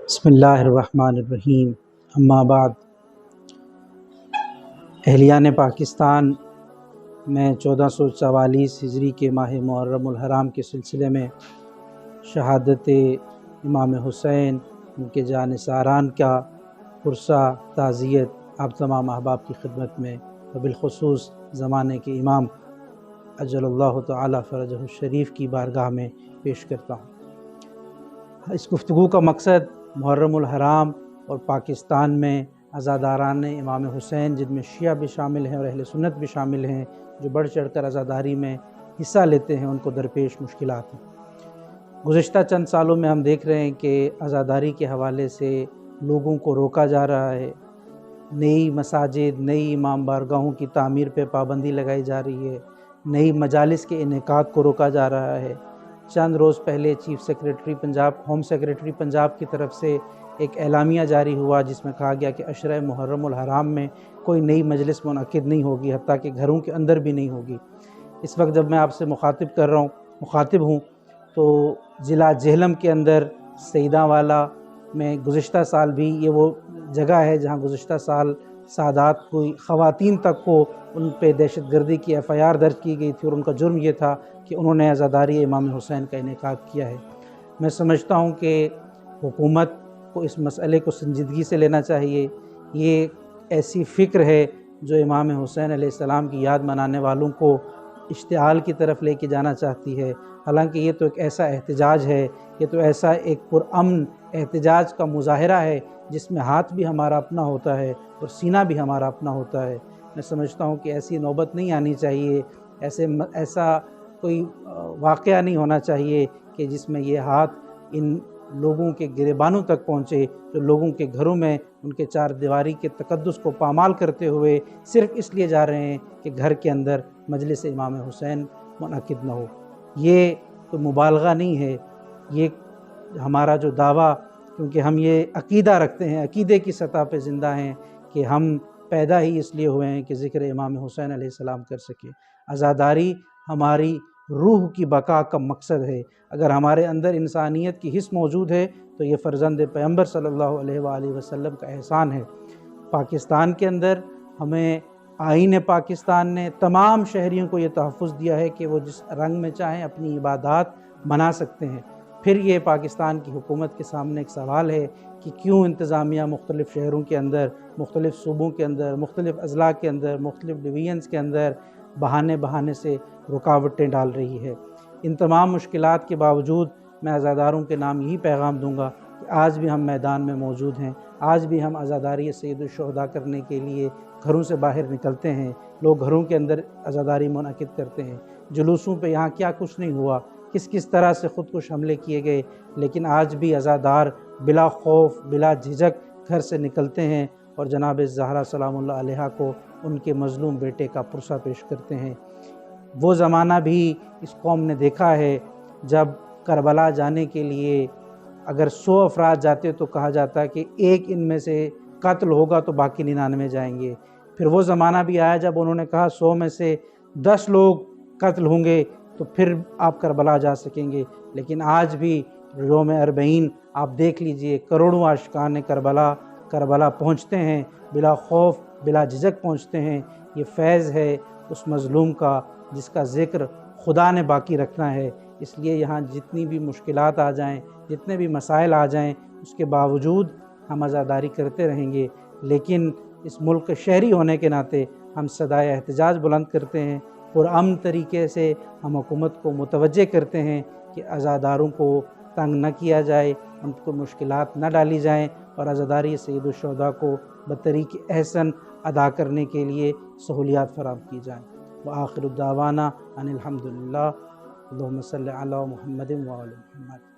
بسم اللہ الرحمن الرحیم، اما بعد۔ اہلیان پاکستان میں 1444 ہجری کے ماہ محرم الحرام کے سلسلے میں شہادت امام حسین، ان کے جانثاران کا پرسہ تعزیت آپ تمام احباب کی خدمت میں وبالخصوص زمانے کے امام اجل اللہ تعالی فرجہ الشریف کی بارگاہ میں پیش کرتا ہوں۔ اس گفتگو کا مقصد محرم الحرام اور پاکستان میں عزاداران امام حسین، جن میں شیعہ بھی شامل ہیں اور اہل سنت بھی شامل ہیں، جو بڑھ چڑھ کر عزاداری میں حصہ لیتے ہیں، ان کو درپیش مشکلات ہیں۔ گزشتہ چند سالوں میں ہم دیکھ رہے ہیں کہ عزاداری کے حوالے سے لوگوں کو روکا جا رہا ہے، نئی مساجد، نئی امام بارگاہوں کی تعمیر پہ پابندی لگائی جا رہی ہے، نئی مجالس کے انعقاد کو روکا جا رہا ہے۔ چند روز پہلے chief secretary Punjab, home secretary Punjab کی طرف سے ایک اعلامیہ جاری ہوا جس میں کہا گیا کہ عشرہ محرم الحرام میں کوئی نئی مجلس منعقد نہیں ہوگی، حتیٰ کہ گھروں کے اندر بھی نہیں ہوگی۔ اس وقت جب میں آپ سے مخاطب ہوں تو ضلع جہلم کے اندر سیداں والا میں گزشتہ سال بھی یہ وہ جگہ ہے جہاں گزشتہ سال سادات کوئی خواتین تک کو ان پہ دہشت گردی کی FIR درج کی گئی تھی، اور ان کا جرم یہ تھا کہ انہوں نے عزاداری امام حسین کا انعقاد کیا ہے۔ میں سمجھتا ہوں کہ حکومت کو اس مسئلے کو سنجیدگی سے لینا چاہیے۔ یہ ایسی فکر ہے جو امام حسین علیہ السلام کی یاد منانے والوں کو اشتعال کی طرف لے کے جانا چاہتی ہے، حالانکہ یہ تو ایک ایسا احتجاج ہے، یہ تو ایسا ایک پرامن احتجاج کا مظاہرہ ہے جس میں ہاتھ بھی ہمارا اپنا ہوتا ہے اور سینہ بھی ہمارا اپنا ہوتا ہے۔ میں سمجھتا ہوں کہ ایسی نوبت نہیں آنی چاہیے، ایسا کوئی واقعہ نہیں ہونا چاہیے کہ جس میں یہ ہاتھ ان لوگوں کے گریبانوں تک پہنچے، جو لوگوں کے گھروں میں ان کے چار دیواری کے تقدس کو پامال کرتے ہوئے صرف اس لیے جا رہے ہیں کہ گھر کے اندر مجلس امام حسین منعقد نہ ہو۔ یہ کوئی مبالغہ نہیں ہے، یہ ہمارا جو دعویٰ، کیونکہ ہم یہ عقیدہ رکھتے ہیں، عقیدے کی سطح پہ زندہ ہیں کہ ہم پیدا ہی اس لیے ہوئے ہیں کہ ذکر امام حسین علیہ السلام کر سکیں۔ عزاداری ہماری روح کی بقا کا مقصد ہے۔ اگر ہمارے اندر انسانیت کی حس موجود ہے تو یہ فرزند پیغمبر صلی اللہ علیہ وآلہ وسلم کا احسان ہے۔ پاکستان کے اندر ہمیں آئین پاکستان نے تمام شہریوں کو یہ تحفظ دیا ہے کہ وہ جس رنگ میں چاہیں اپنی عبادات منا سکتے ہیں۔ پھر یہ پاکستان کی حکومت کے سامنے ایک سوال ہے کہ کیوں انتظامیہ مختلف شہروں کے اندر، مختلف صوبوں کے اندر، مختلف اضلاع کے اندر، مختلف ڈویژنز کے اندر بہانے سے رکاوٹیں ڈال رہی ہے۔ ان تمام مشکلات کے باوجود میں عزاداروں کے نام یہی پیغام دوں گا کہ آج بھی ہم میدان میں موجود ہیں، آج بھی ہم عزاداری سید الشہداء کرنے کے لیے گھروں سے باہر نکلتے ہیں، لوگ گھروں کے اندر عزاداری منعقد کرتے ہیں۔ جلوسوں پہ یہاں کیا کچھ نہیں ہوا، کس طرح سے خودکش حملے کیے گئے، لیکن آج بھی عزادار بلا خوف، بلا جھجک گھر سے نکلتے ہیں اور جناب زہرا سلام اللہ علیہا کو ان کے مظلوم بیٹے کا پرسہ پیش کرتے ہیں۔ وہ زمانہ بھی اس قوم نے دیکھا ہے جب کربلا جانے کے لیے اگر 100 افراد جاتے تو کہا جاتا کہ ایک ان میں سے قتل ہوگا تو باقی 99 جائیں گے۔ پھر وہ زمانہ بھی آیا جب انہوں نے کہا 100 میں سے 10 لوگ قتل ہوں گے تو پھر آپ کربلا جا سکیں گے۔ لیکن آج بھی یوم اربعین آپ دیکھ لیجئے، کروڑوں عاشقان کربلا پہنچتے ہیں، بلا خوف بلا جھجک پہنچتے ہیں۔ یہ فیض ہے اس مظلوم کا جس کا ذکر خدا نے باقی رکھنا ہے۔ اس لیے یہاں جتنی بھی مشکلات آ جائیں، جتنے بھی مسائل آ جائیں، اس کے باوجود ہم عزاداری کرتے رہیں گے، لیکن اس ملک شہری ہونے کے ناطے ہم صدائے احتجاج بلند کرتے ہیں۔ پرامن طریقے سے ہم حکومت کو متوجہ کرتے ہیں کہ عزاداروں کو تنگ نہ کیا جائے، ان کو مشکلات نہ ڈالی جائیں، اور عزاداری سید الشہداء کو بطریق احسن ادا کرنے کے لیے سہولیات فراہم کی جائیں۔ وآخر الدعوانا ان الحمدللہ، اللہم صلی علی محمد وآل محمد۔